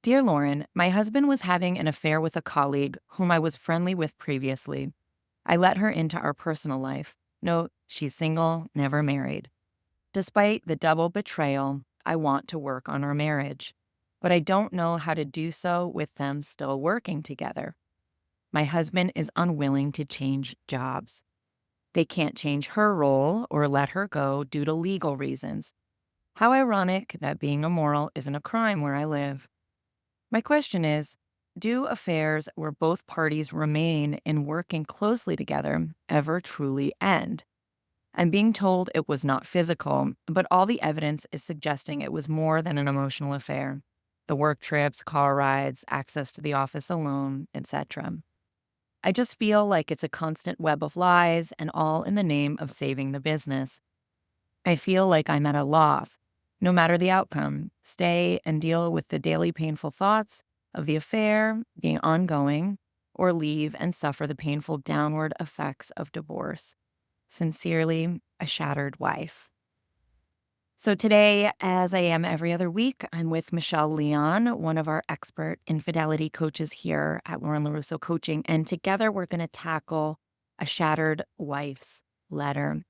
Dear Lauren, my husband was having an affair with a colleague whom I was friendly with previously. I let her into our personal life. Note, she's single, never married. Despite the double betrayal, I want to work on our marriage, but I don't know how to do so with them still working together. My husband is unwilling to change jobs. They can't change her role or let her go due to legal reasons. How ironic that being immoral isn't a crime where I live. My question is, do affairs where both parties remain in working closely together ever truly end? I'm being told it was not physical, but all the evidence is suggesting it was more than an emotional affair. The work trips, car rides, access to the office alone, etc. I just feel like it's a constant web of lies and all in the name of saving the business. I feel like I'm at a loss, no matter the outcome, stay and deal with the daily painful thoughts of the affair being ongoing, or leave and suffer the painful downward effects of divorce. Sincerely, a shattered wife. So today, as I am every other week, I'm with Michelle Leon, one of our expert infidelity coaches here at Lauren LaRusso Coaching. And together we're going to tackle a shattered wife's letter.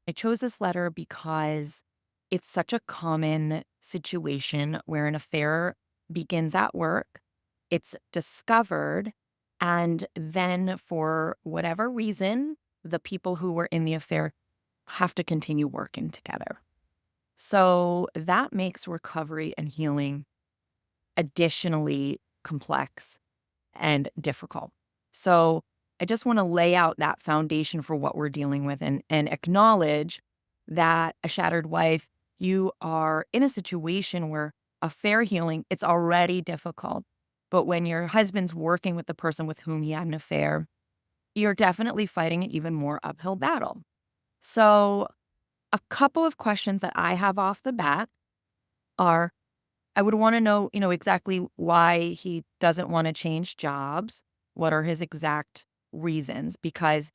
I chose this letter because it's such a common situation where an affair begins at work, it's discovered, and then for whatever reason, the people who were in the affair have to continue working together. So that makes recovery and healing additionally complex and difficult. So I just want to lay out that foundation for what we're dealing with and acknowledge that a shattered wife, you are in a situation where affair healing, it's already difficult. But when your husband's working with the person with whom he had an affair, you're definitely fighting an even more uphill battle. So a couple of questions that I have off the bat are, I would want to know, exactly why he doesn't want to change jobs. What are his exact reasons? Because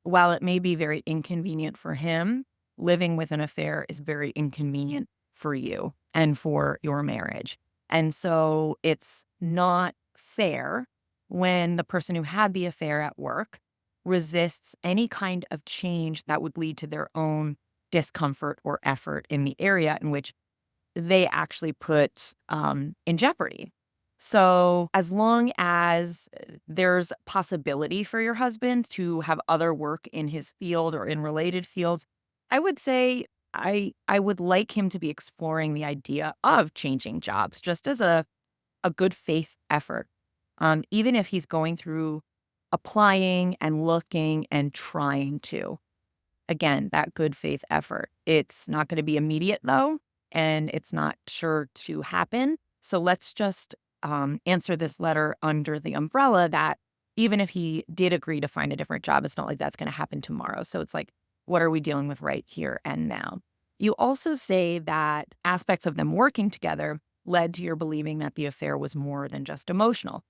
while it may be very inconvenient for him, living with an affair is very inconvenient for you and for your marriage. And so it's not fair when the person who had the affair at work resists any kind of change that would lead to their own discomfort or effort in the area in which they actually put in jeopardy. So as long as there's possibility for your husband to have other work in his field or in related fields, I would say I would like him to be exploring the idea of changing jobs just as a good faith effort. Even if he's going through applying and looking and trying to. Again, that good faith effort. It's not going to be immediate though, and it's not sure to happen. So let's just answer this letter under the umbrella that even if he did agree to find a different job, it's not like that's going to happen tomorrow. So it's like, what are we dealing with right here and now? You also say that aspects of them working together led to your believing that the affair was more than just emotional.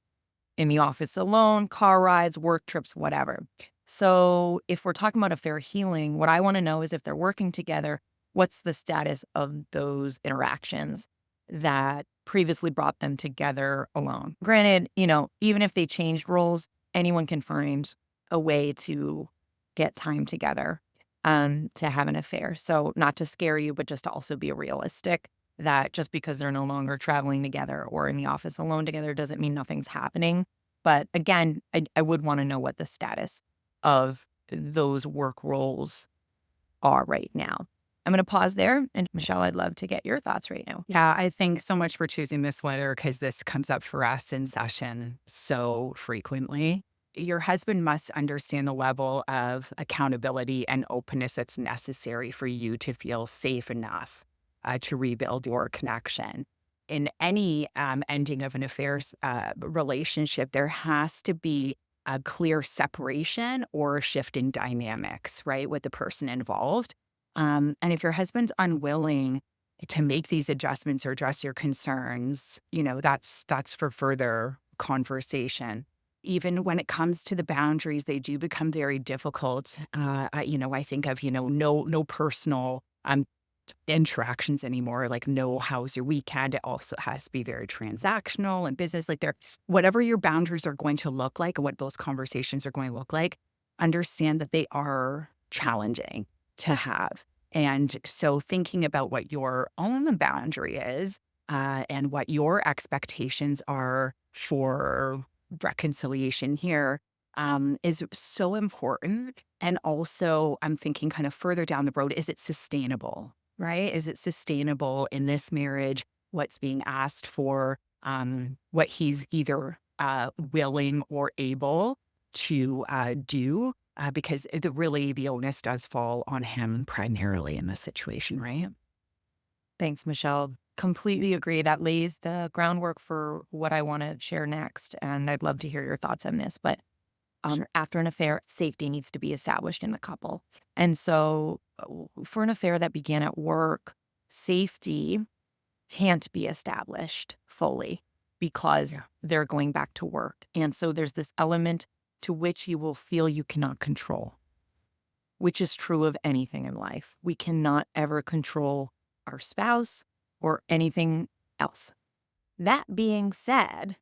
In the office alone, car rides, work trips, whatever. So if we're talking about affair healing, what I want to know is if they're working together, what's the status of those interactions that previously brought them together alone? Granted, even if they changed roles, anyone can find a way to get time together to have an affair. So not to scare you, but just to also be realistic that just because they're no longer traveling together or in the office alone together doesn't mean nothing's happening. But again, I would want to know what the status of those work roles are right now. I'm going to pause there. And Michelle, I'd love to get your thoughts right now. Yeah, I thanks so much for choosing this letter because this comes up for us in session so frequently. Your husband must understand the level of accountability and openness that's necessary for you to feel safe enough to rebuild your connection. In any ending of an affairs relationship, there has to be a clear separation or a shift in dynamics, right, with the person involved. And if your husband's unwilling to make these adjustments or address your concerns, that's for further conversation. Even when it comes to the boundaries, they do become very difficult. I think of no personal interactions anymore. Like, no, how's your weekend? It also has to be very transactional and business. Like, there, whatever your boundaries are going to look like, what those conversations are going to look like, understand that they are challenging to have. And so, thinking about what your own boundary is and what your expectations are for reconciliation here is so important. And also, I'm thinking kind of further down the road, is it sustainable, right? Is it sustainable in this marriage? What's being asked for, what he's either willing or able to do, because the onus does fall on him primarily in this situation, right? Thanks, Michelle. Completely agree. That lays the groundwork for what I want to share next. And I'd love to hear your thoughts on this. But Sure. after an affair, safety needs to be established in the couple. And so, for an affair that began at work, safety can't be established fully because Yeah. they're going back to work. And so, there's this element to which you will feel you cannot control, which is true of anything in life. We cannot ever control our spouse or anything else. That being said,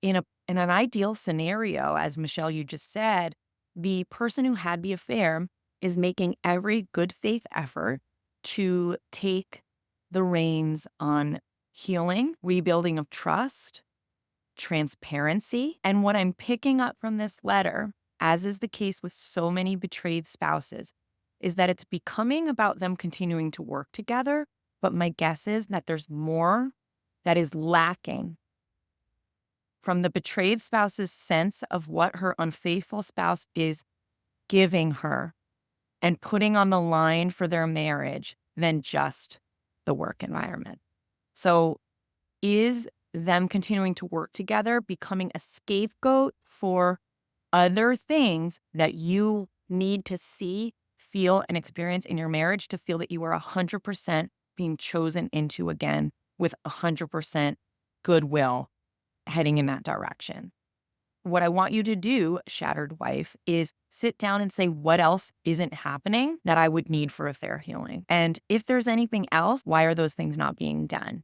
in an ideal scenario, as Michelle, you just said, the person who had the affair is making every good faith effort to take the reins on healing, rebuilding of trust, transparency. And what I'm picking up from this letter, as is the case with so many betrayed spouses, is that it's becoming about them continuing to work together. But my guess is that there's more that is lacking from the betrayed spouse's sense of what her unfaithful spouse is giving her and putting on the line for their marriage than just the work environment. So, is them continuing to work together becoming a scapegoat for other things that you need to see, feel, and experience in your marriage to feel that you are 100% being chosen into again with 100% goodwill heading in that direction? What I want you to do, shattered wife, is sit down and say, what else isn't happening that I would need for affair healing? And if there's anything else, why are those things not being done?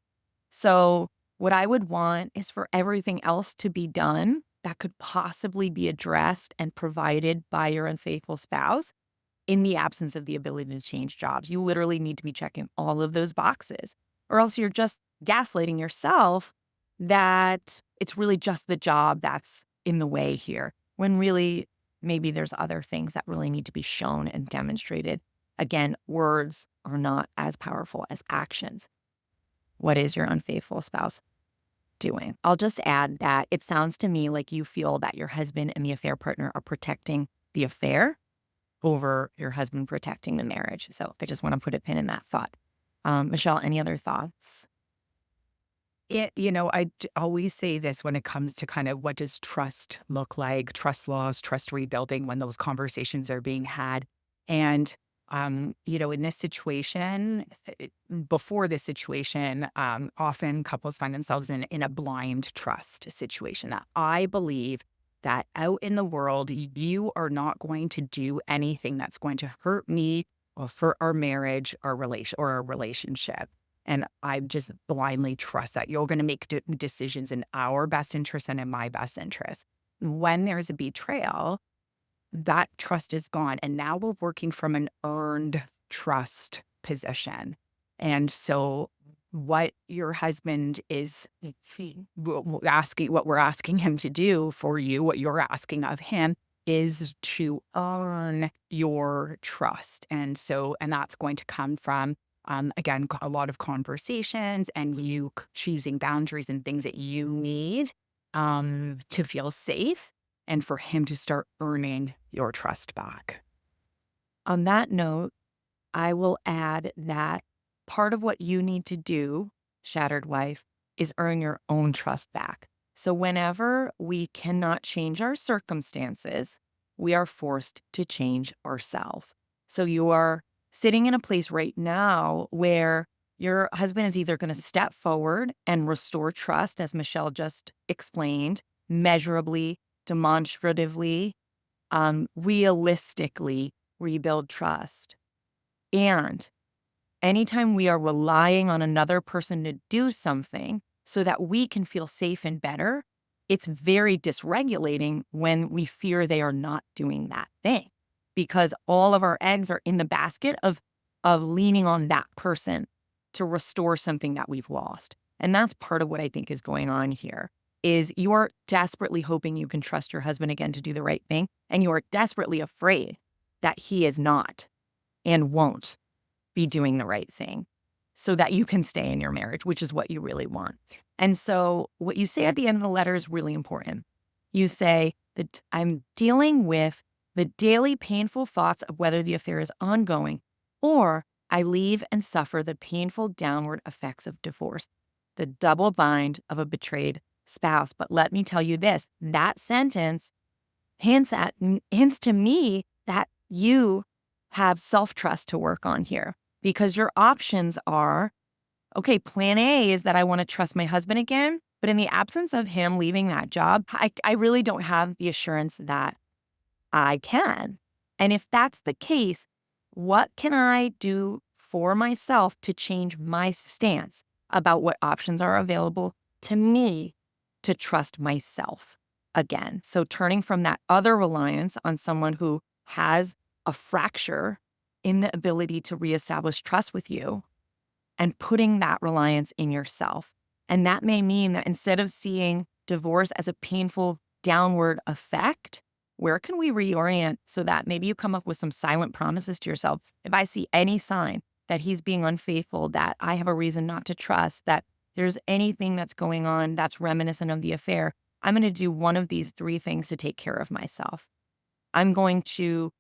So, what I would want is for everything else to be done that could possibly be addressed and provided by your unfaithful spouse in the absence of the ability to change jobs. You literally need to be checking all of those boxes, or else you're just gaslighting yourself that it's really just the job that's in the way here, when really maybe there's other things that really need to be shown and demonstrated. Again, words are not as powerful as actions. What is your unfaithful spouse doing? I'll just add that it sounds to me like you feel that your husband and the affair partner are protecting the affair over your husband protecting the marriage. So I just want to put a pin in that thought. Michelle, any other thoughts? Always say this when it comes to kind of what does trust look like, trust laws, trust rebuilding when those conversations are being had. And, in this situation, before this situation, often couples find themselves in a blind trust situation. That I believe that out in the world, you are not going to do anything that's going to hurt me or for our marriage, our relation, or our relationship. And I just blindly trust that you're going to make decisions in our best interest and in my best interest. When there's a betrayal, that trust is gone. And now we're working from an earned trust position. And so, what your husband is asking, what we're asking him to do for you, what you're asking of him is to earn your trust. And that's going to come from again, a lot of conversations and you choosing boundaries and things that you need to feel safe and for him to start earning your trust back. On that note, I will add that part of what you need to do, shattered wife, is earn your own trust back. So whenever we cannot change our circumstances, we are forced to change ourselves. So you are sitting in a place right now where your husband is either going to step forward and restore trust, as Michelle just explained, measurably, demonstratively, realistically rebuild trust. And Anytime we are relying on another person to do something so that we can feel safe and better, it's very dysregulating when we fear they are not doing that thing because all of our eggs are in the basket of leaning on that person to restore something that we've lost. And that's part of what I think is going on here is you are desperately hoping you can trust your husband again to do the right thing, and you are desperately afraid that he is not and won't be doing the right thing so that you can stay in your marriage, which is what you really want. And so what you say at the end of the letter is really important. You say that I'm dealing with the daily painful thoughts of whether the affair is ongoing or I leave and suffer the painful downward effects of divorce, the double bind of a betrayed spouse. But let me tell you this, that sentence hints to me that you have self-trust to work on here because your options are, okay, plan A is that I want to trust my husband again, but in the absence of him leaving that job, I really don't have the assurance that I can. And if that's the case, what can I do for myself to change my stance about what options are available to me to trust myself again? So turning from that other reliance on someone who has a fracture in the ability to reestablish trust with you and putting that reliance in yourself. And that may mean that instead of seeing divorce as a painful downward effect, where can we reorient so that maybe you come up with some silent promises to yourself? If I see any sign that he's being unfaithful, that I have a reason not to trust, that there's anything that's going on that's reminiscent of the affair, I'm going to do one of these three things to take care of myself. I'm going to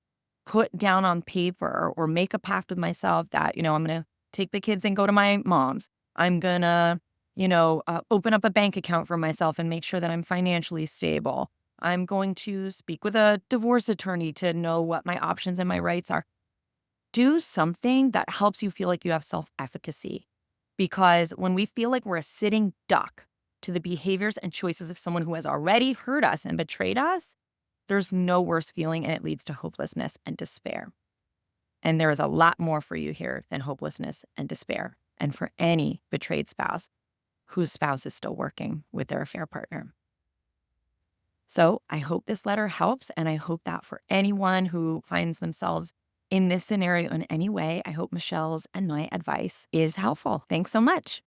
put down on paper or make a pact with myself that, I'm going to take the kids and go to my mom's. I'm going to, open up a bank account for myself and make sure that I'm financially stable. I'm going to speak with a divorce attorney to know what my options and my rights are. Do something that helps you feel like you have self-efficacy. Because when we feel like we're a sitting duck to the behaviors and choices of someone who has already hurt us and betrayed us, there's no worse feeling, and it leads to hopelessness and despair. And there is a lot more for you here than hopelessness and despair. And for any betrayed spouse whose spouse is still working with their affair partner. So I hope this letter helps. And I hope that for anyone who finds themselves in this scenario in any way, I hope Michelle's and my advice is helpful. Thanks so much.